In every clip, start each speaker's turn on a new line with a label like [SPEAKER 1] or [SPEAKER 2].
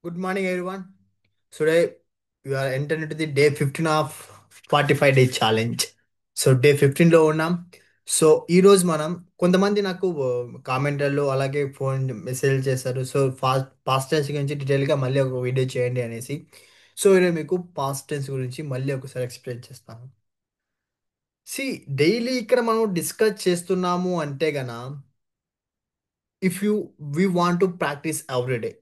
[SPEAKER 1] Good morning, everyone. Today, we are entering into the day 15 of 45 day challenge. So day 15లో ఉన్నాం. So ఈరోజు మనం కొంతమంది నాకు కామెంటర్లు అలాగే ఫోన్ మెసేజ్ చేశారు. సో పాస్ట్ టెన్స్ గురించి డీటెయిల్గా మళ్ళీ ఒక వీడియో చేయండి అనేసి. సో ఈరోజు మీకు పాస్ట్ టెన్స్ గురించి మళ్ళీ ఒకసారి ఎక్స్ప్లెయిన్ చేస్తాను. సి డైలీ ఇక్కడ మనం డిస్కస్ చేస్తున్నాము అంటే గన if you we want to practice every day.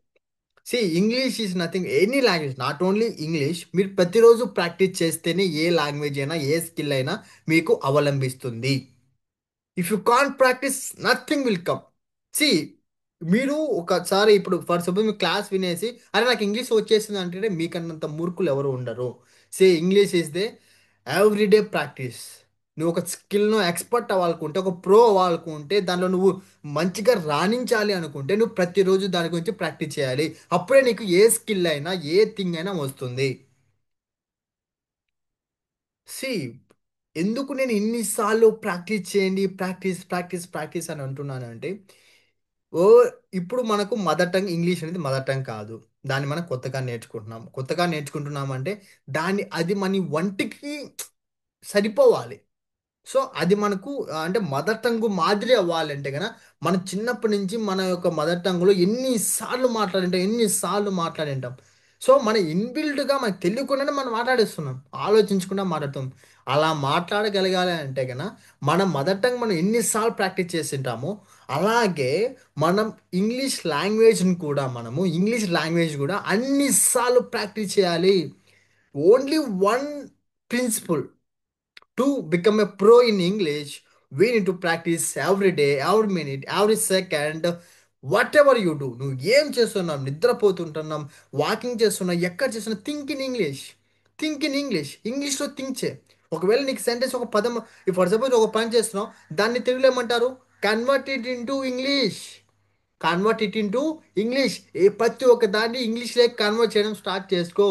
[SPEAKER 1] English is nothing any language not only English. మీరు ప్రతిరోజు ప్రాక్టీస్ చేస్తేనే ఏ లాంగ్వేజ్ అయినా ఏ స్కిల్ అయినా మీకు అవలంబిస్తుంది. If you can't practice nothing will come. See మీరు ఒకసారి ఇప్పుడు ఫర్ సపోజ్ మీరు క్లాస్ వినేసి అరే నాకు ఇంగ్లీష్ వచ్చేసింది అంటే మీకన్నంత మూర్ఖులు ఎవరు ఉండరు. English is they everyday practice. నువ్వు ఒక స్కిల్ను ఎక్స్పర్ట్ అవ్వాలనుకుంటే ఒక ప్రో అవ్వాలనుకుంటే దానిలో నువ్వు మంచిగా రాణించాలి అనుకుంటే నువ్వు ప్రతిరోజు దాని గురించి ప్రాక్టీస్ చేయాలి. అప్పుడే నీకు ఏ స్కిల్ అయినా ఏ థింగ్ అయినా వస్తుంది. సి ఎందుకు నేను ఇన్నిసార్లు ప్రాక్టీస్ చేయండి ప్రాక్టీస్ ప్రాక్టీస్ ప్రాక్టీస్ అని అంటున్నాను అంటే ఓ ఇప్పుడు మనకు మదర్ టంగ్ ఇంగ్లీష్ అనేది మదర్ టంగ్ కాదు. దాన్ని మనం కొత్తగా నేర్చుకుంటున్నాం. కొత్తగా నేర్చుకుంటున్నాం అంటే అది మన వంటికి సరిపోవాలి. సో అది మనకు అంటే మదర్ టంగ్ మాదిరి అవ్వాలంటే కనుక మనం చిన్నప్పటి నుంచి మన యొక్క మదర్ టంగ్లో ఎన్నిసార్లు మాట్లాడింటాం. సో మన ఇన్బిల్డ్గా మనకు తెలియకుండానే మనం మాట్లాడేస్తున్నాం, ఆలోచించకుండా మాట్లాడుతాం. అలా మాట్లాడగలగాలి అంటే కనుక మన మదర్ టంగ్ మనం ఎన్నిసార్లు ప్రాక్టీస్ చేసింటామో అలాగే మనం ఇంగ్లీష్ లాంగ్వేజ్ కూడా అన్నిసార్లు ప్రాక్టీస్ చేయాలి. Only one principle to become a pro in English, we need to practice every day, every minute, every second. What ever you do, నువ్వు ఏం చేస్తున్నావు, నిద్రపోతుంటున్నాం, వాకింగ్ చేస్తున్నావు, ఎక్కడ చేస్తున్నా, ఇంగ్లీష్లో థింక్ చే. ఒకవేళ నీకు సెంటెన్స్ ఒక పదం ఫర్ సపోజ్ ఒక పని చేస్తున్నావు, దాన్ని తెలుగులో ఏమంటారు, convert it into English. English ప్రతి ఒక్క దాన్ని ఇంగ్లీష్లోకి కన్వర్ట్ చేయడం స్టార్ట్ చేసుకో.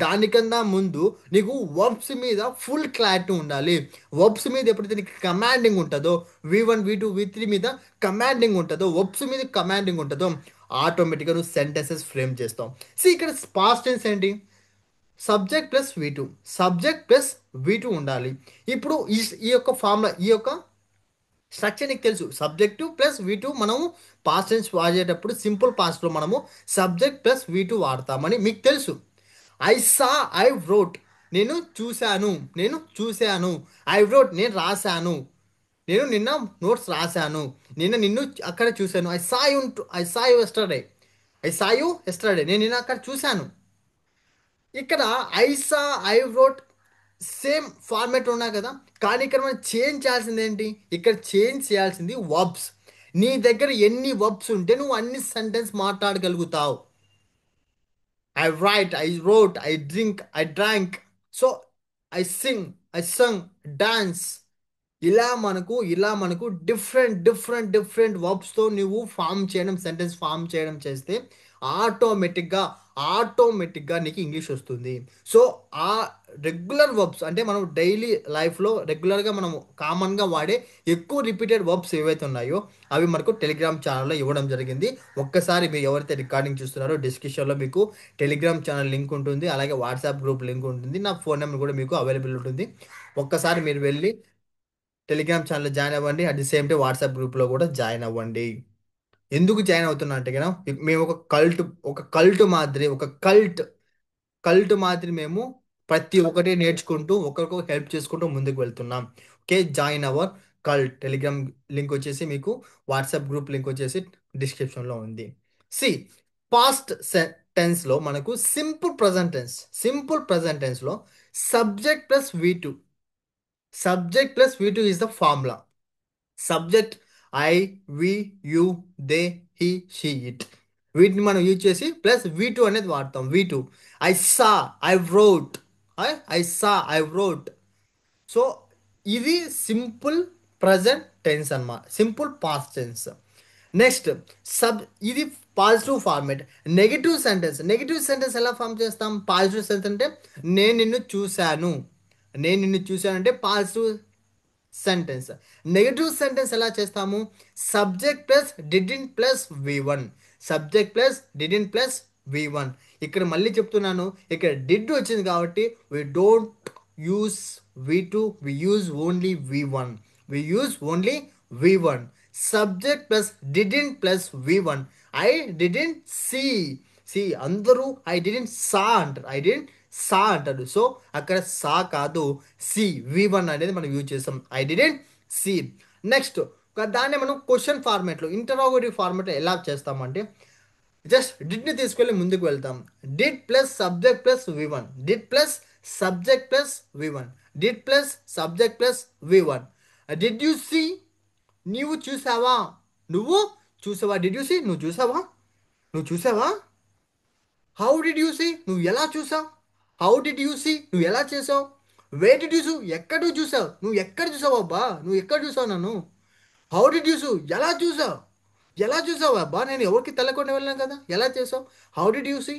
[SPEAKER 1] దానికన్నా ముందు నీకు వర్బ్స్ మీద ఫుల్ క్లారిటీ ఉండాలి. వర్బ్స్ మీద ఎప్పుడైతే నీకు కమాండింగ్ ఉంటుందో, V1 V2 V3 మీద కమాండింగ్ ఉంటుందో, వర్బ్స్ మీద కమాండింగ్ ఉంటుందో ఆటోమేటిక్గా నువ్వు సెంటెన్సెస్ ఫ్రేమ్ చేస్తావు. ఇక్కడ పాస్ట్ టెన్స్ ఏంటి, సబ్జెక్ట్ ప్లస్ V2 ఉండాలి. ఇప్పుడు ఈ యొక్క ఫార్ములా, ఈ యొక్క స్ట్రక్చర్ నీకు తెలుసు. సబ్జెక్టు ప్లస్ V2 మనము పాస్ట్ టెన్స్ వాడేటప్పుడు సింపుల్ పాస్ట్లో మనము సబ్జెక్ట్ ప్లస్ V2 వాడతామని మీకు తెలుసు. ఐ సా, ఐ వ్రోట్, నేను చూశాను. ఐ వ్రోట్, నేను రాశాను. నేను నిన్న నోట్స్ రాశాను. నిన్ను అక్కడ చూశాను. ఐ సా యు ఎస్టర్డే, నేను నిన్న అక్కడ చూశాను. ఇక్కడ ఐసా, ఐ వ్రోట్ సేమ్ ఫార్మేట్ ఉన్నాయి కదా. కానీ ఇక్కడ మనం చేంజ్ చేయాల్సింది ఏంటి, ఇక్కడ చేంజ్ చేయాల్సింది వర్బ్స్. నీ దగ్గర ఎన్ని వర్బ్స్ ఉంటే నువ్వు అన్ని సెంటెన్స్ మాట్లాడగలుగుతావు. I write, I wrote, I drink, I drank. So I sung, dance. ఇలా మనకు డిఫరెంట్ వర్బ్స్తో నువ్వు సెంటెన్స్ ఫామ్ చేయడం చేస్తే ఆటోమేటిక్గా ఆటోమేటిక్గా నీకు ఇంగ్లీష్ వస్తుంది. సో ఆ రెగ్యులర్ వర్బ్స్ అంటే మనం డైలీ లైఫ్లో రెగ్యులర్గా మనం కామన్గా వాడే ఎక్కువ రిపీటెడ్ వర్బ్స్ ఏవైతే ఉన్నాయో అవి మనకు టెలిగ్రామ్ ఛానల్లో ఇవ్వడం జరిగింది. ఒక్కసారి మీరు ఎవరైతే రికార్డింగ్ చూస్తున్నారో డిస్క్రిప్షన్లో మీకు టెలిగ్రామ్ ఛానల్ లింక్ ఉంటుంది, అలాగే వాట్సాప్ గ్రూప్ లింక్ ఉంటుంది, నా ఫోన్ నెంబర్ కూడా మీకు అవైలబుల్ ఉంటుంది. ఒక్కసారి మీరు వెళ్ళి టెలిగ్రామ్ ఛానల్లో జాయిన్ అవ్వండి. At the same time WhatsApp గ్రూప్లో కూడా జాయిన్ అవ్వండి. ఎందుకు జాయిన్ అవుతున్నా అంటే కదా, మేము ఒక కల్ట్ మాదిరి మేము ప్రతి ఒక్కటి నేర్చుకుంటూ ఒకరికొకరు హెల్ప్ చేసుకుంటూ ముందుకు వెళ్తున్నాం. Okay, join hour cult. Telegram link వచ్చేసి మీకు, వాట్సాప్ గ్రూప్ లింక్ వచ్చేసి డిస్క్రిప్షన్లో ఉంది. సి పాస్ట్ టెన్స్లో మనకు సింపుల్ ప్రజెంట్ టెన్స్లో subject plus V2 subject plus V2 is the formula. Subject I, we, you, they, he, she, it. వీటిని మనం యూజ్ చేసి ప్లస్ V2 అనేది వాడతాం. V2 I saw, I wrote, I saw I wrote. So ఇది simple present tense అన్నమాట, simple past tense. Next సబ్ ఇది positive format. Negative sentence ఎలా ఫామ్ చేస్తాం, పాజిటివ్ సెన్స్ అంటే నేను నిన్ను చూశాను. అంటే పాజిటివ్ సెంటెన్స్. నెగటివ్ సెంటెన్స్ ఎలా చేస్తాము, subject plus didn't plus V one. ఇక్కడ మళ్ళీ చెప్తున్నాను, ఇక్కడ డిడ్ వచ్చింది కాబట్టి we don't use V2, we use only V1. We use only V1. Subject plus didn't plus V1. I didn't see అందరూ I didn't saw అంటారు, ఐ డిడెంట్ సా అంటారు. So అక్కడ సా కాదు, V1 అనేది మనం యూజ్ చేస్తాం, ఐ డిడెంట్ సి. నెక్స్ట్ దాన్ని మనం క్వశ్చన్ ఫార్మేట్లో, ఇంటరాగేటివ్ ఫార్మేట్లో ఎలా చేస్తామంటే జస్ట్ డిడ్ని తీసుకెళ్ళి ముందుకు వెళ్తాం. Did plus subject plus V1, did plus subject plus V1, did plus subject plus V1. Did you see, నీవు చూసావా, నువ్వు చూసావా, డిడ్ యూ సీ, నువ్వు చూసావా, నువ్వు చూసావా. హౌ డిడ్ యూ సీ, నువ్వు ఎలా చూసావు. హౌ డిడ్ యూ సీ, నువ్వు ఎలా చేసావు. వే డిడ్ యూ సూ, ఎక్కడ నువ్వు చూసావు, నువ్వు ఎక్కడ చూసావు అబ్బా, నువ్వు ఎక్కడ చూసావు నన్ను. హౌ డిడ్ యూ సూ, ఎలా చూసావు, ఎలా చూసావు అబ్బా, నేను ఎవరికి తెల్లకుండా వెళ్ళాను కదా, ఎలా చేసావు. How did you see.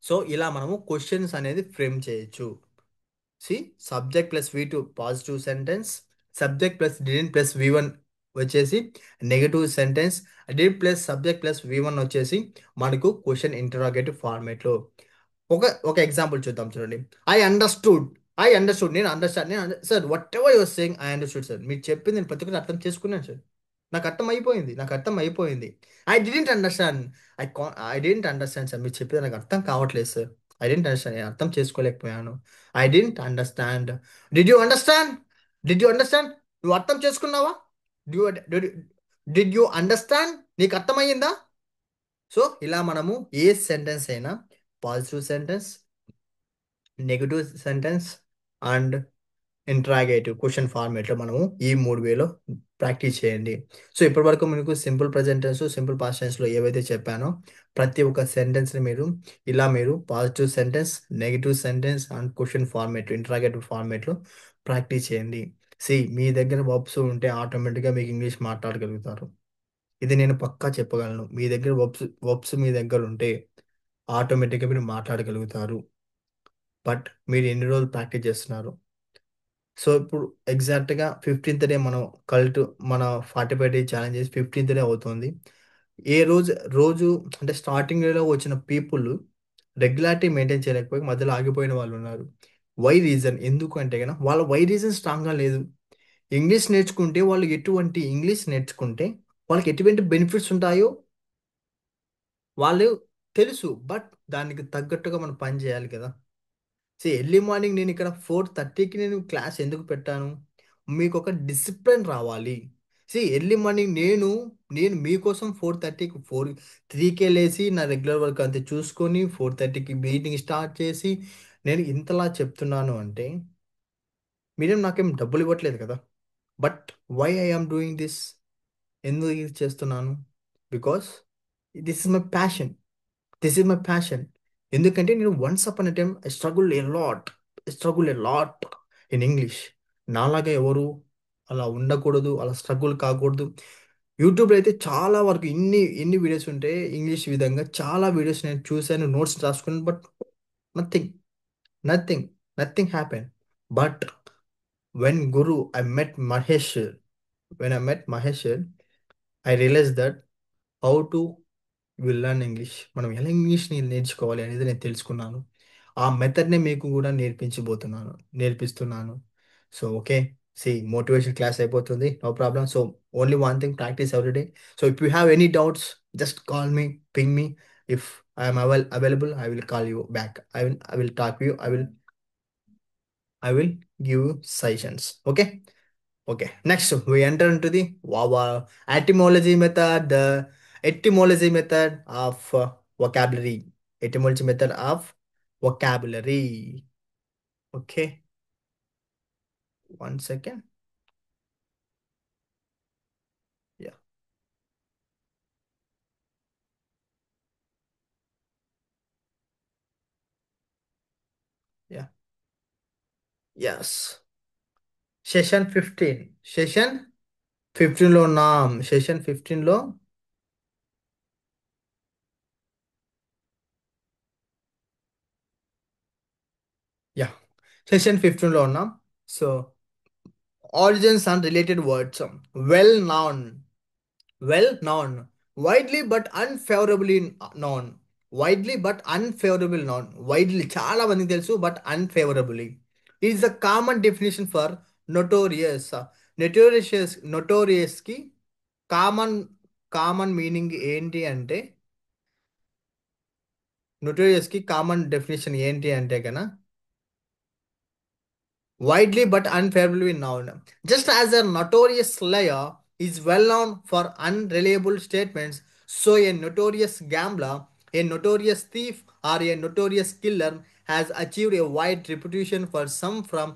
[SPEAKER 1] So ఇలా మనము క్వశ్చన్స్ అనేది ఫ్రేమ్ చేయొచ్చు. See subject plus V2 positive sentence, subject plus did plus V1 వచ్చేసి negative sentence, did plus subject plus V1 వచ్చేసి మనకు క్వశ్చన్ ఇంటరాగేటివ్ ఫార్మేట్లో. ఒక ఒక ఎగ్జాంపుల్ చూద్దాం, చూడండి. ఐ అండర్స్టూడ్, ఐ అండర్స్టూడ్, నేను అండర్స్టాండ్, నేను sir what ever your saying I understood sir, మీరు చెప్పింది నేను ప్రతి ఒక్కటి అర్థం చేసుకున్నాను సార్, నాకు అర్థం అయిపోయింది, నాకు అర్థం అయిపోయింది. I didn't understand, I didn't understand sir, మీరు చెప్పేది నాకు అర్థం కావట్లేదు సార్, ఐ డెంట్ అండర్స్టాండ్, నేను అర్థం చేసుకోలేకపోయాను. I didn't understand. Did you understand, did you understand, నువ్వు అర్థం చేసుకున్నావా. డిడ్ యూ అండర్స్టాండ్, నీకు అర్థమయ్యిందా. సో ఇలా మనము ఏ సెంటెన్స్ అయినా positive sentence, negative sentence and interrogative question ఫార్మేట్లో మనము ఈ మూడు వేలో ప్రాక్టీస్ చేయండి. సో ఇప్పటి వరకు మీకు simple present tense, simple past టెన్స్లో ఏవైతే చెప్పానో ప్రతి ఒక్క సెంటెన్స్ని మీరు ఇలా మీరు positive sentence, negative sentence and question format, interrogative ఫార్మేట్లో ప్రాక్టీస్ చేయండి. మీ దగ్గర వర్బ్స్ ఉంటే ఆటోమేటిక్గా మీకు ఇంగ్లీష్ మాట్లాడగలుగుతారు. ఇది నేను పక్కా చెప్పగలను, మీ దగ్గర వర్బ్స్ మీ దగ్గర ఉంటే ఆటోమేటిక్గా మీరు మాట్లాడగలుగుతారు. బట్ మీరు ఎన్ని రోజులు ప్రాక్టీస్ చేస్తున్నారు. సో ఇప్పుడు ఎగ్జాక్ట్గా 15th డే మనం కల్ట్ మన 45 డే ఛాలెంజ్ చేసి 15th డే అవుతుంది. ఏ రోజు రోజు అంటే స్టార్టింగ్లో వచ్చిన పీపుల్ రెగ్యులారిటీ మెయింటైన్ చేయలేకపోయి మధ్యలో ఆగిపోయిన వాళ్ళు ఉన్నారు. వై రీజన్, ఎందుకు అంటే కనుక వాళ్ళ వై రీజన్ స్ట్రాంగ్గా లేదు. ఇంగ్లీష్ నేర్చుకుంటే వాళ్ళు ఎటువంటి ఇంగ్లీష్ నేర్చుకుంటే వాళ్ళకి ఎటువంటి బెనిఫిట్స్ ఉంటాయో వాళ్ళు తెలుసు, బట్ దానికి తగ్గట్టుగా మనం పని చేయాలి కదా. ఎర్లీ మార్నింగ్ నేను ఇక్కడ 4:30కి నేను క్లాస్ ఎందుకు పెట్టాను, మీకు ఒక డిసిప్లిన్ రావాలి. ఎర్లీ మార్నింగ్ నేను మీకోసం 4:30కి 3కే లేచి నా రెగ్యులర్ వర్క్ అంతా చూసుకొని 4:30కి మీటింగ్ స్టార్ట్ చేసి నేను ఇంతలా చెప్తున్నాను అంటే మీరేం నాకేం డబ్బులు ఇవ్వట్లేదు కదా. But why I am doing this, ఎందుకు ఇది చేస్తున్నాను, because this is my passion, this is my passion. ఎందుకంటే నేను once upon a time I struggle a lot in English. నాలాగా ఎవరు అలా ఉండకూడదు, అలా స్ట్రగుల్ కాకూడదు. యూట్యూబ్లో అయితే చాలా వరకు ఇన్ని ఎన్ని వీడియోస్ ఉంటే ఇంగ్లీష్ విధంగా చాలా వీడియోస్ నేను చూశాను, నోట్స్ రాసుకున్నాను. But nothing, nothing, nothing happen. But when guru I met Mahesh, when I met Mahesh I realize that how to will learn English, మనం ఎలా ఇంగ్లీష్ని నేర్చుకోవాలి అనేది నేను తెలుసుకున్నాను. ఆ మెథడ్ని మీకు కూడా నేర్పిస్తున్నాను. సో ఓకే, మోటివేషన్ క్లాస్ అయిపోతుంది, no problem. So only one thing, practice every day. So if you have any doubts just call me, ping me. If I'm available I will call you back, I will talk you, I will give you suggestions. Okay. Okay. Next, we enter into the etymology method, the etymology method of vocabulary. Etymology method of vocabulary. Okay. 1 second. Yeah. Yeah. Yes. Session 15. Session 15 లో ఉన్నాం. Session 15 లో yeah. Session 15 లో ఉన్నాం. So origins and related words. Well known. Well known, widely but unfavorably known. Widely but unfavourable known. Widely చాలా మందికి తెలుసు, but unfavourably is the common definition for notorious. నొటోరియస్కి common common meaning ఏంటి అంటే, నొటోరియస్కి common definition ఏంటి అంటే కన widely but unfavorably known. Just as a notorious slayer is well known for unreliable statements, so a notorious gambler, a notorious thief, or a notorious killer has achieved a wide reputation for some from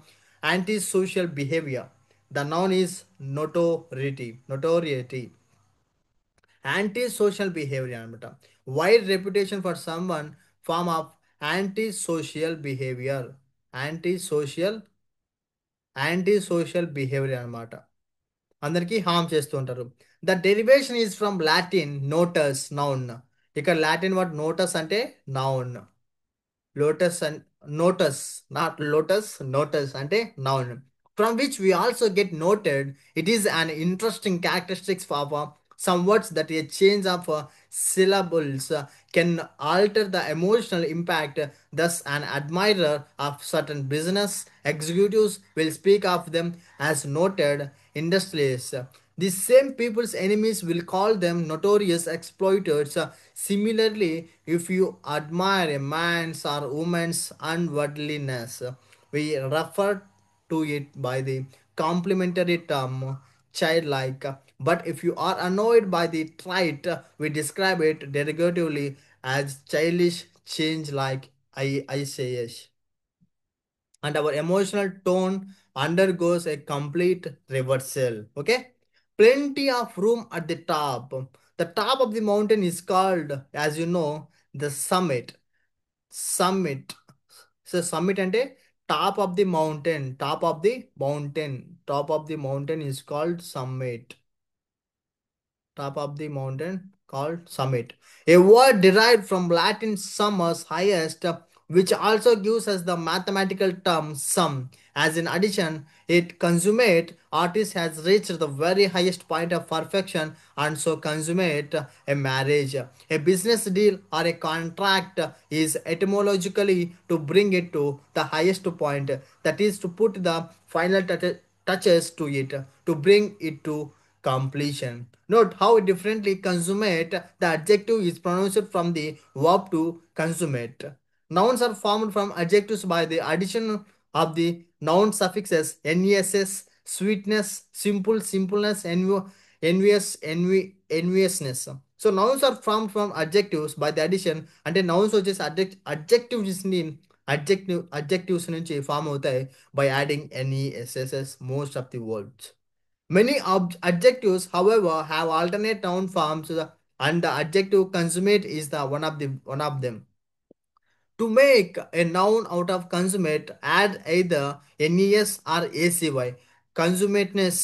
[SPEAKER 1] antisocial behavior. The noun is notoriety. Notoriety. Antisocial behavior అనమాట. Wide reputation for someone form of antisocial behavior. Antisocial antisocial behaviour అనమాట. అందరికీ harm చేస్తూ ఉంటారు. The derivation is from Latin notus known. ఇక్కడ Latin word notus అంటే known. Lotus and notus, not lotus, notus అంటే known. From which we also get noted. It is an interesting characteristics of some words that a change of syllables can alter the emotional impact. Thus an admirer of certain business executives will speak of them as noted industrialists. The same people's enemies will call them notorious exploiters. Similarly, if you admire a man's or woman's unworldliness, we refer to it by the complimentary term childlike. But if you are annoyed by the trait, we describe it derogatively as childish, change like I say. And our emotional tone undergoes a complete reversal. Okay, plenty of room at the top. The top of the mountain is called, as you know, the summit. Summit. So summit and top of the mountain. Top of the mountain. Top of the mountain is called summit. Top of the mountain called summit. A word derived from Latin summus, highest, which also gives us the mathematical term sum. As in addition, it consummate artist has reached the very highest point of perfection and so consummate a marriage. A business deal or a contract is etymologically to bring it to the highest point, that is to put the final touches to it, to bring it to completion. Note how differently consummate the adjective is pronounced from the verb to consummate. Nouns are formed from adjectives by the addition of the noun suffixes ness, sweetness, simple, simpleness, enviousness. So nouns are formed from adjectives by the addition, అంటే nouns వచ్చేసి adjectives ని adjectives నుంచి form అవుతాయి by adding nesses most of the words. Many adjectives, however, have alternate noun forms, and the adjective consummate is the one of them. To make a noun out of consummate, add either nes or acy. Consummateness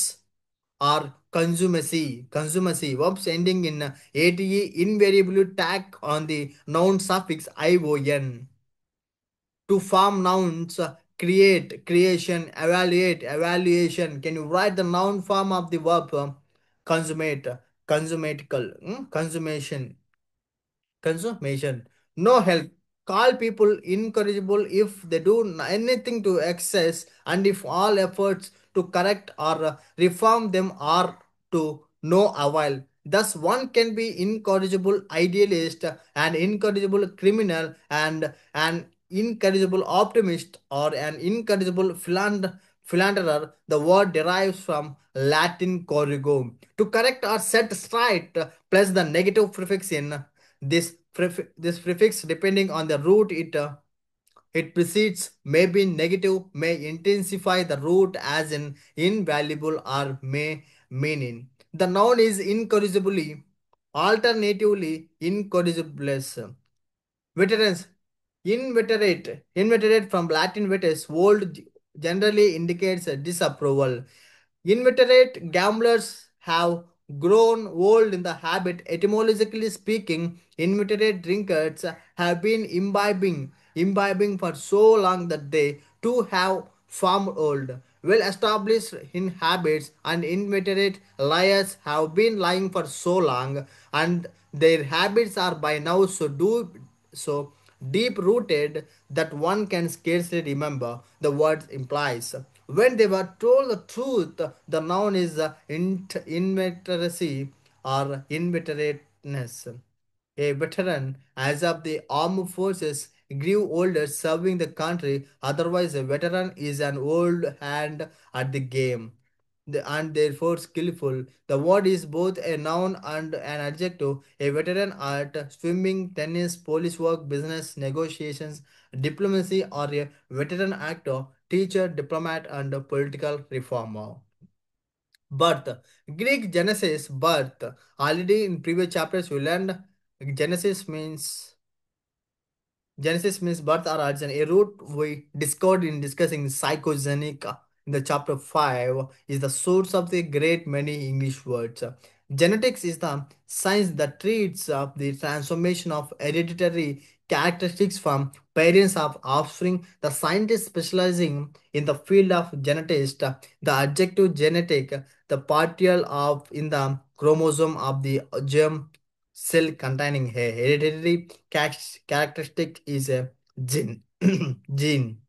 [SPEAKER 1] or consumacy. Consumacy. Verbs ending in ate invariably tack on the noun suffix ion. To form nouns, create, creation, evaluate, evaluation. Can you write the noun form of the verb consummate, consummatical, consummation, consummation? No help. Call people incorrigible if they do anything to excess, and if all efforts to correct or reform them are to no avail. Thus, one can be incorrigible idealist, an incorrigible criminal, and an incorrigible optimist, or an incorrigible philanderer. The word derives from Latin corrigo, to correct or set straight, plus the negative prefix in this prefix, depending on the root it precedes, may be negative, may intensify the root as in invaluable, or may meaning. The noun is incorrigibly, alternatively incorrigibles. Veterans, inveterate from Latin vetus, old, generally indicates a disapproval. Inveterate gamblers have grown old in the habit. Etymologically speaking, inveterate drinkers have been imbibing for so long that they too have formed old, well established in habits, and inveterate liars have been lying for so long, and their habits are by now so so deep rooted that one can scarcely remember the words implies. When they were told the truth, the noun is inveteracy or inveterateness. A veteran, as of the armed forces, grew older serving the country. Otherwise, a veteran is an old hand at the game and therefore skillful. The word is both a noun and an adjective. A veteran at swimming, tennis, police work, business, negotiations, diplomacy, or a veteran actor, teacher, diplomat, and a political reformer. Birth. Greek Genesis, birth. Already in previous chapters, we learned Genesis means birth or origin. A root we discovered in discussing psychogenic in the chapter 5 is the source of the great many English words. Genetics is the science that treats of the transformation of hereditary characteristics from parents of offspring. The scientist specializing in the field of genetist, the adjective genetic, the partial of in the chromosome of the germ cell containing a hereditary characteristic is a gene. Gene.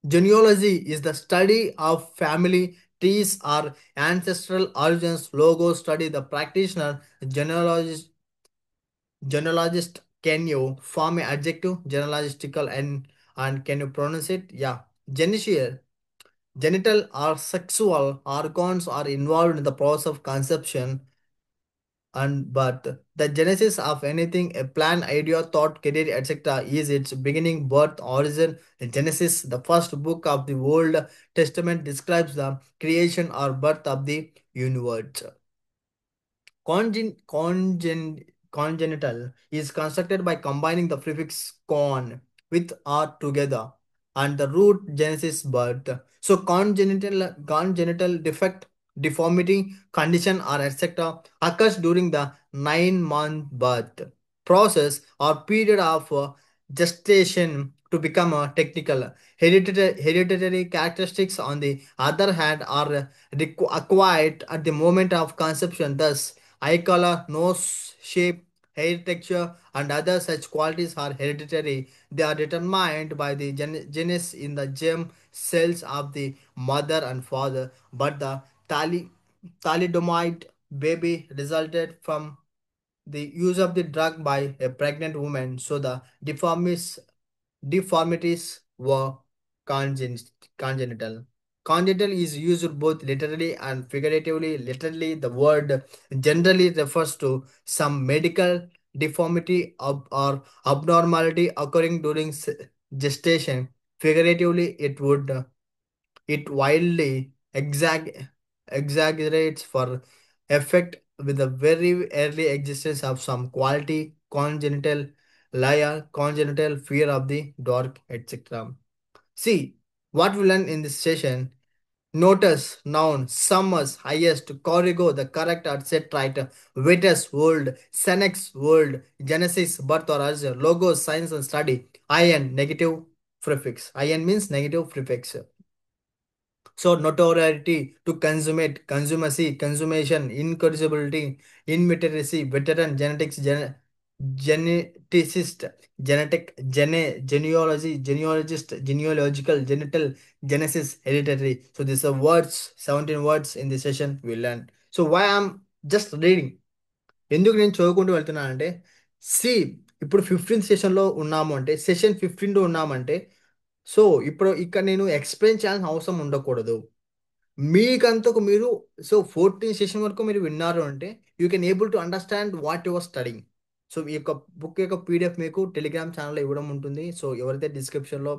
[SPEAKER 1] Genealogy is the study of family trees or ancestral origins. Logo study the practitioner. Genealogist. Can you form an adjective? Genealogistical and can you pronounce it? Yeah. Genital. Genital or sexual organs are involved in the process of conception and birth. The genesis of anything, a plan, idea, thought, career, etc., is its beginning, birth, origin. Genesis, the first book of the Old Testament, describes the creation or birth of the universe. Congenital is constructed by combining the prefix con with or together and the root genesis birth. So congenital defect, deformity, condition or etc. occurs during the 9-month birth process or period of gestation to become a technical. Hereditary characteristics on the other hand are acquired at the moment of conception. Thus, eye color, nose shape, hair texture, and other such qualities are hereditary. They are determined by the genes in the germ cells of the mother and father, but the thalidomide baby resulted from the use of the drug by a pregnant woman, so the deformities were congenital. Congenital is used both literally and figuratively. Literally, the word generally refers to some medical deformity or abnormality occurring during gestation. Figuratively, it wildly exaggerates for effect with the very early existence of some quality, congenital liar, congenital fear of the dark, etc. See, what we learn in this session. Notice, noun, summers, highest, corrigo, the correct or set right, Vetus, world, senex, world, genesis, birth or origin, logos, science and study, in, negative prefix. In means negative prefix. So notoriety to consummate, consumacy, consummation, incorrigibility, inveteracy, veteran, genetics, geneticist, genealogy, genealogist, genealogical, genital, genesis, hereditary. So these are words, 17 words in this session we learned. So why I'm just reading. ఎందుకు నేను చదువుకుంటూ వెళ్తున్నానంటే C ఇప్పుడు 15th సెషన్లో ఉన్నాము అంటే session 15లో ఉన్నామంటే so ఇప్పుడు ఇక్కడ నేను ఎక్స్ప్లెయిన్ చేయాల్సిన అవసరం ఉండకూడదు. మీకంతకు మీరు సో 14 సెషన్ వరకు మీరు విన్నారు అంటే you can able to understand what your studying. So ఈ యొక్క బుక్ యొక్క పీడిఎఫ్ మీకు టెలిగ్రామ్ ఛానల్లో ఇవ్వడం ఉంటుంది. సో ఎవరైతే డిస్క్రిప్షన్లో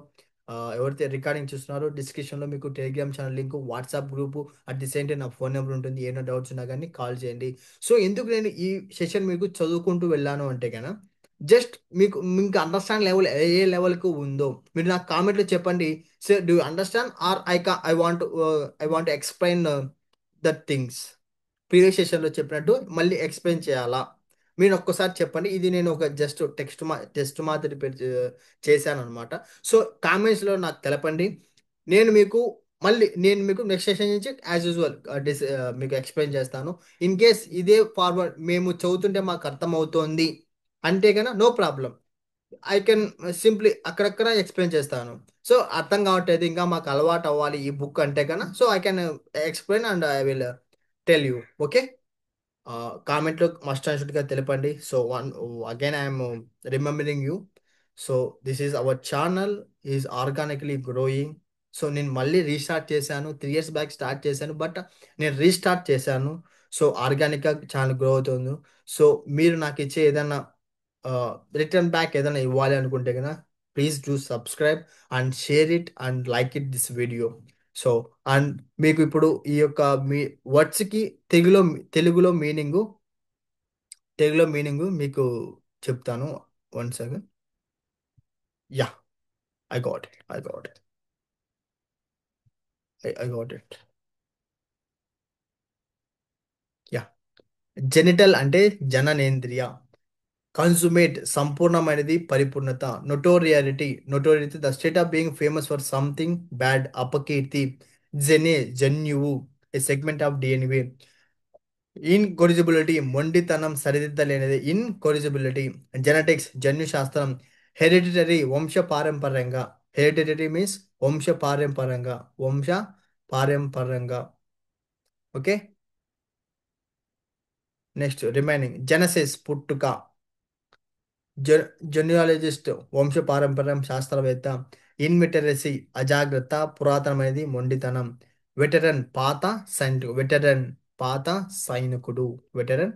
[SPEAKER 1] ఎవరైతే రికార్డింగ్ చూస్తున్నారో డిస్క్రిప్షన్లో మీకు Telegram channel link, WhatsApp group, at the same time నా ఫోన్ నెంబర్ ఉంటుంది. ఏమైనా డౌట్స్ ఉన్నా కానీ కాల్ చేయండి. సో ఎందుకు నేను ఈ సెషన్ మీకు చదువుకుంటూ వెళ్ళాను అంటే కనుక జస్ట్ మీకు అండర్స్టాండ్ లెవెల్ ఏ లెవెల్కి ఉందో మీరు నాకు కామెంట్లో చెప్పండి. So do understand or I want explain that things. Previous సెషన్లో చెప్పినట్టు మళ్ళీ ఎక్స్ప్లెయిన్ చేయాలా మీరు ఒక్కసారి చెప్పండి. ఇది నేను ఒక జస్ట్ టెస్ట్ మాదిరి చేశాను అనమాట. సో కామెంట్స్లో నాకు తెలపండి. నేను మీకు నేను మీకు నెక్స్ట్ సెషన్ నుంచి యాజ్ యూజువల్ మీకు ఎక్స్ప్లెయిన్ చేస్తాను. ఇన్ కేస్ ఇదే ఫార్వర్డ్ మేము చదువుతుంటే మాకు అర్థమవుతోంది అంటే కన్నా no problem. I can simply అక్కడక్కడ ఎక్స్ప్లెయిన్ చేస్తాను. సో అర్థం కావట్లేదు ఇంకా మాకు అలవాటు అవ్వాలి ఈ బుక్ అంటే కన్నా, so I can explain and I will tell you. Okay. కామెంట్లో మస్ట్ అండ్ షుడ్గా తెలపండి. So one again I'm remembering you. So this is our channel is organically growing. So నేను మళ్ళీ రీస్టార్ట్ చేశాను. 3 years బ్యాక్ స్టార్ట్ చేశాను, but నేను restart చేశాను. So ఆర్గానిక్గా channel grow అవుతుంది. సో మీరు నాకు ఇచ్చే ఏదైనా రిటర్న్ బ్యాక్ ఏదైనా ఇవ్వాలి అనుకుంటే కదా, please do subscribe and share it and like it this video. So and మీకు ఇప్పుడు ఈ యొక్క మీ వర్డ్స్కి తెలుగులో తెలుగులో మీనింగు తెలుగులో మీనింగు మీకు చెప్తాను. 1 second. Yeah, I got it. Yeah. Genital అంటే జననేంద్రియ. కన్సుమేట్ సంపూర్ణమైనది, పరిపూర్ణత. Notoriety the state of being famous for something bad, అపకీర్తి. జన్యువు a segment of DNA. Incorrigibility మొండితనం, సరిదిద్దలేనిది. ఇన్కొరిజిబిలిటీ. జెనెటిక్స్ జన్యు శాస్త్రం. హెరిడిటరీ వంశ పారంపర్యంగా. హెరిడిటరీ మీన్స్ వంశ పారంపర్యంగా. వంశ పారంపర్యంగా. ఓకే. నెక్స్ట్ రిమైనింగ్ జెనసిస్ పుట్టుక. జెన్యులాజిస్ట్ వంశ పారంపర్యం శాస్త్రవేత్త. ఇన్విటరసీ అజాగ్రత్త, పురాతనమైనది, మొండితనం. వెటరన్ పాత సైనికుడు. పాత సైనికుడు. వెటరన్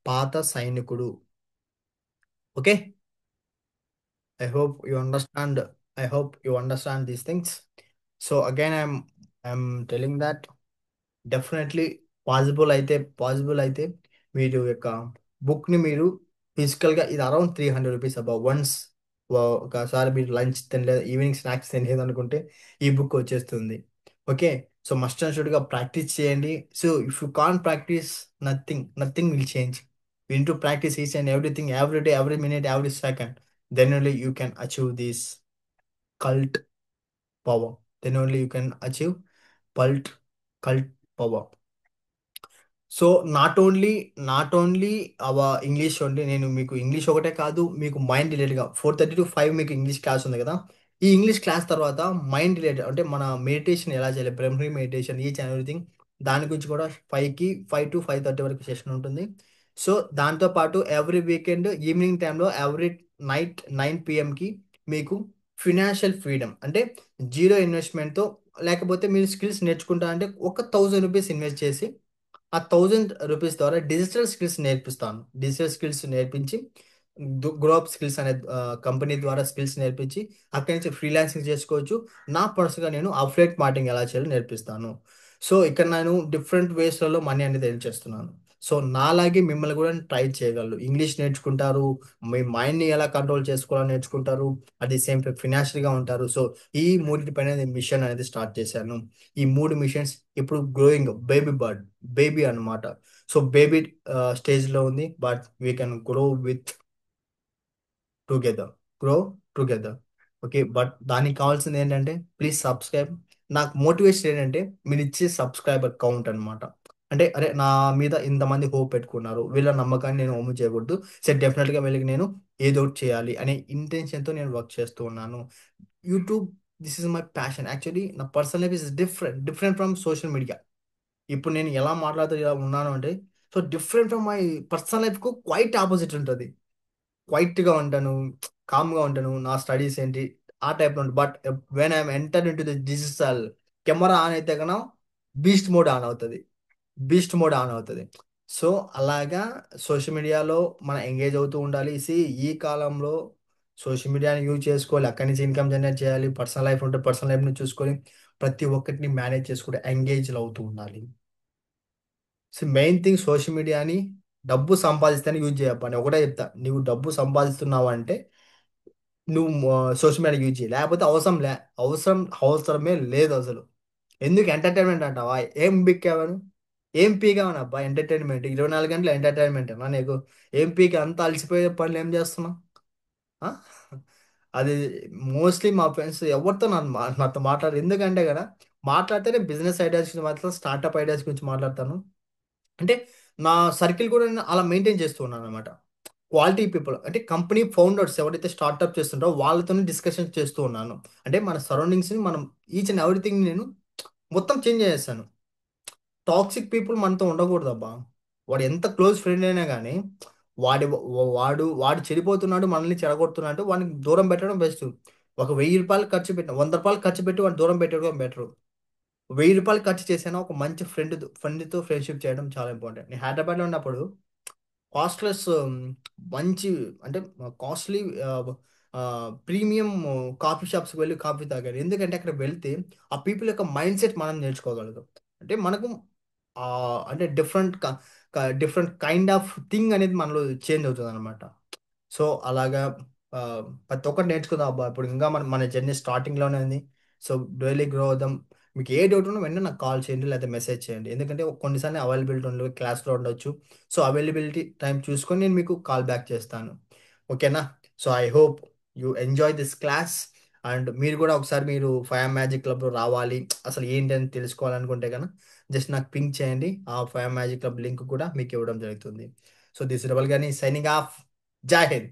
[SPEAKER 1] పాత సైనికుడు. Okay. I hope you understand. I hope you understand these things. So again, I'm telling that definitely possible అయితే మీరు యొక్క బుక్ని మీరు ఫిజికల్గా, ఇది అరౌండ్ 300 రూపీస్ అబౌ వన్స్. ఒకసారి మీరు లంచ్ తినలేదు, ఈవినింగ్ స్నాక్స్ తినలేదు అనుకుంటే ఈ బుక్ వచ్చేస్తుంది. ఓకే. సో మస్ట్ అండ్ షుడ్గా ప్రాక్టీస్ చేయండి. So if you can practice, nothing will change. You need to practice each and everything, every day, every minute, every second. Then only you can achieve this cult power. Then only you can achieve cult cult power. So not only English only, నేను మీకు English ఒకటే కాదు, మీకు mind రిలేటెడ్గా 4:30 to 5 మీకు English class ఉంది కదా. ఈ ఇంగ్లీష్ క్లాస్ తర్వాత మైండ్ రిలేటెడ్ అంటే మన మెడిటేషన్ ఎలా చేయాలి, Brahmi meditation, each and everything, దాని గురించి కూడా 5 to 5:30 వరకు సెషన్ ఉంటుంది. సో దాంతోపాటు ఎవ్రీ వీకెండ్ ఈవినింగ్ టైంలో ఎవ్రీ నైట్ 9 PM మీకు ఫినాన్షియల్ ఫ్రీడమ్ అంటే జీరో ఇన్వెస్ట్మెంట్తో, లేకపోతే మీరు స్కిల్స్ నేర్చుకుంటా అంటే ఒక 1000 రూపీస్ ఇన్వెస్ట్ చేసి ఆ 1000 రూపీస్ ద్వారా డిజిటల్ స్కిల్స్ నేర్పిస్తాను. డిజిటల్ స్కిల్స్ నేర్పించి గ్రోప్ స్కిల్స్ అనే కంపెనీ ద్వారా స్కిల్స్ నేర్పించి అక్కడి నుంచి ఫ్రీలాన్సింగ్ చేసుకోవచ్చు. నా పర్సనల్గా నేను అఫ్లేట్ మార్కెటింగ్ ఎలా చేయాలో నేర్పిస్తాను. సో ఇక్కడ నేను డిఫరెంట్ వేస్లలో మనీ అనేది ఎర్న్ చేస్తున్నాను. సో నాలాగే మిమ్మల్ని కూడా ట్రై చేయగలరు. ఇంగ్లీష్ నేర్చుకుంటారు, మీ మైండ్ని ఎలా కంట్రోల్ చేసుకోవాలో నేర్చుకుంటారు, అట్ ది సేమ్ టైం ఫినాన్షియల్గా ఉంటారు. సో ఈ మూడింటిపైన మిషన్ అనేది స్టార్ట్ చేశాను. ఈ 3 మిషన్స్ ఇప్పుడు గ్రోయింగ్ బేబీ అన్నమాట. సో బేబీ స్టేజ్లో ఉంది, but we can together grow together. Okay. But దానికి కావాల్సింది ఏంటంటే ప్లీజ్ సబ్స్క్రైబ్. నాకు మోటివేషన్ ఏంటంటే మీరు ఇచ్చే సబ్స్క్రైబర్ కౌంట్ అనమాట. అంటే అరే నా మీద ఇంతమంది హోప్ పెట్టుకున్నారు, వీళ్ళ నమ్మకాన్ని నేను ఒమ్ము చేయకూడదు. సో డెఫినెట్గా వీళ్ళకి నేను ఏదో ఒకటి చేయాలి అనే ఇంటెన్షన్తో నేను వర్క్ చేస్తూ ఉన్నాను. YouTube, this is my passion. Actually నా personal life is different from social media. ఇప్పుడు నేను ఎలా మాట్లాడుతూ ఇలా ఉన్నాను అంటే, so different from my personal లైఫ్కు క్వైట్ ఆపోజిట్ ఉంటుంది. క్వైట్గా ఉంటాను, కామ్గా ఉంటాను. నా స్టడీస్ ఏంటి ఆ టైప్లో ఉంటుంది. But when I'm enter in to the digital, camera on అయితే కన్నా బీస్ట్ మోడ్ ఆన్ అవుతుంది. బీస్ట్ మోడ్ ఆన్ అవుతుంది. సో అలాగా సోషల్ మీడియాలో మనం ఎంగేజ్ అవుతూ ఉండాలి. ఈ కాలంలో సోషల్ మీడియాని యూజ్ చేసుకోవాలి, అక్కడి నుంచి ఇన్కమ్ జనరేట్ చేయాలి. పర్సనల్ లైఫ్ ఉంటే పర్సనల్ లైఫ్ని చూసుకొని ప్రతి ఒక్కటిని మేనేజ్ చేసుకుంటే ఎంగేజ్లు అవుతూ ఉండాలి. సో మెయిన్ థింగ్ సోషల్ మీడియాని డబ్బు సంపాదిస్తేనే యూజ్ చేయప్పని ఒకటే చెప్తా. నువ్వు డబ్బు సంపాదిస్తున్నావు అంటే నువ్వు సోషల్ మీడియా యూజ్ చేయి, లేకపోతే అవసరమే లేదు అసలు. ఎందుకు ఎంటర్టైన్మెంట్ అంటావా? ఏం బిక్కావను, ఏం పీకావను అబ్బా ఎంటర్టైన్మెంట్? 24 గంటలు ఎంటర్టైన్మెంట్ అన్నా నీకు? ఏం పీక అంత అలసిపోయే పనులు ఏం చేస్తున్నావు? ఆ? అది మోస్ట్లీ మా ఫ్రెండ్స్ ఎవరితో నాతో మాట్లాడరు. ఎందుకంటే కదా, మాట్లాడితే నేను బిజినెస్ ఐడియాస్ గురించి మాట్లాడతాను, స్టార్ట్అప్ ఐడియాస్ గురించి మాట్లాడతాను. అంటే నా సర్కిల్ కూడా నేను అలా మెయింటైన్ చేస్తూ ఉన్నాను అనమాట. క్వాలిటీ పీపుల్ అంటే కంపెనీ ఫౌండర్స్ ఎవరైతే స్టార్ట్అప్ చేస్తుంటారో వాళ్ళతోనే డిస్కషన్ చేస్తూ ఉన్నాను. అంటే మన సరౌండింగ్స్ని మనం ఈచ్ అండ్ ఎవ్రీథింగ్ నేను మొత్తం చేంజ్ చేసేసాను. టాక్సిక్ పీపుల్ మనతో ఉండకూడదబ్బా. వాడు ఎంత క్లోజ్ ఫ్రెండ్ అయినా కానీ వాడు చెడిపోతున్నాడు, మనల్ని చెడగొడుతున్నాడు, వాడిని దూరం పెట్టడం బెస్ట్. ఒక 1000 రూపాయలు ఖర్చు పెట్టిన, 100 రూపాయలు ఖర్చు పెట్టి వాడిని దూరం పెట్టడం బెటర్. 1000 రూపాయలు ఖర్చు చేసినా ఒక మంచి ఫ్రెండ్తో ఫ్రెండ్షిప్ చేయడం చాలా ఇంపార్టెంట్. నేను హైదరాబాద్లో ఉన్నప్పుడు కాస్ట్లెస్ మంచి అంటే కాస్ట్లీ ప్రీమియం కాఫీ షాప్స్కి వెళ్ళి కాఫీ తాగాను. ఎందుకంటే అక్కడ వెళ్తే ఆ పీపుల్ యొక్క మైండ్ సెట్ మనం నేర్చుకోగలుగుతాం. అంటే మనకు ఆ, అంటే డిఫరెంట్ కైండ్ ఆఫ్ థింగ్ అనేది మనలో చేంజ్ అవుతుంది అనమాట. సో అలాగా ఆ, ప్రతి ఒక్కటి నేర్చుకుందాం అబ్బా. ఇప్పుడు ఇంకా మన మన జర్నీ స్టార్టింగ్లోనే ఉంది. సో డైలీ గ్రో అవుదాం. మీకు ఏ డౌట్ ఉన్నా వెంటనే నాకు కాల్ చేయండి లేదా మెసేజ్ చేయండి. ఎందుకంటే కొన్నిసార్లు అవైలబిలిటీ ఉండదు, క్లాస్లో ఉండొచ్చు. సో అవైలబిలిటీ టైం చూసుకొని నేను మీకు కాల్ బ్యాక్ చేస్తాను. ఓకేనా? So I hope you enjoy this class. And మీరు కూడా ఒకసారి మీరు ఫైవ్ మ్యాజిక్ క్లబ్లో రావాలి, అసలు ఏంటి అని తెలుసుకోవాలనుకుంటే కనుక జస్ట్ నాకు పింక్ చేయండి. ఆ ఫైవ్ మ్యాజిక్ క్లబ్ లింక్ కూడా మీకు ఇవ్వడం జరుగుతుంది. సో దిస్ డబల్ గని సైనింగ్ ఆఫ్. జై హింద్.